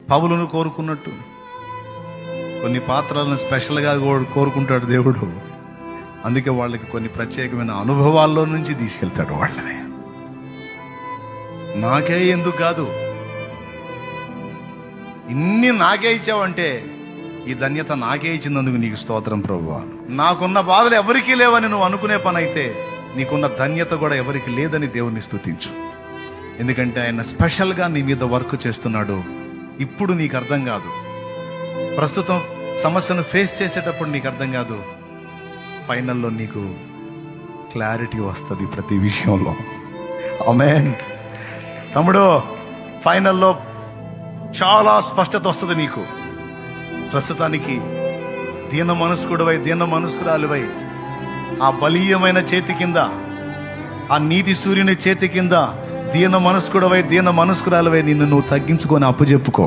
పౌలును కోరుకున్నట్టు కొన్ని పాత్రలను స్పెషల్గా కోరుకుంటాడు దేవుడు. అందుకే వాళ్ళకి కొన్ని ప్రత్యేకమైన అనుభవాల్లో నుంచి తీసుకెళ్తాడు వాళ్ళని. నాకే ఎందుకు కాదు, ఇన్ని నాకే ఇచ్చావంటే ఈ ధన్యత నాకే ఇచ్చినందుకు నీకు స్తోత్రం ప్రభువా. నాకున్న బాధలు ఎవరికీ లేవని నువ్వు అనుకునే పని అయితే నీకున్న ధన్యత కూడా ఎవరికి లేదని దేవుని స్తుతించు. ఎందుకంటే ఆయన స్పెషల్గా నీ మీద వర్క్ చేస్తున్నాడు. ఇప్పుడు నీకు అర్థం కాదు, ప్రస్తుతం సమస్యను ఫేస్ చేసేటప్పుడు నీకు అర్థం కాదు, ఫైనల్లో నీకు క్లారిటీ వస్తుంది ప్రతి విషయంలో. ఆమేన్ తమ్ముడు, ఫైనల్లో చాలా స్పష్టత వస్తుంది నీకు. ప్రస్తుతానికి దీన మనస్కుడివై, దీన మనస్కురాలివై ఆ బలీయమైన చేతి కింద, ఆ నీతి సూర్యుని చేతి కింద దీన మనస్కుడివై, దీన మనస్కురాలివై నిన్ను నువ్వు తగ్గించుకొని అప్పచెప్పుకో.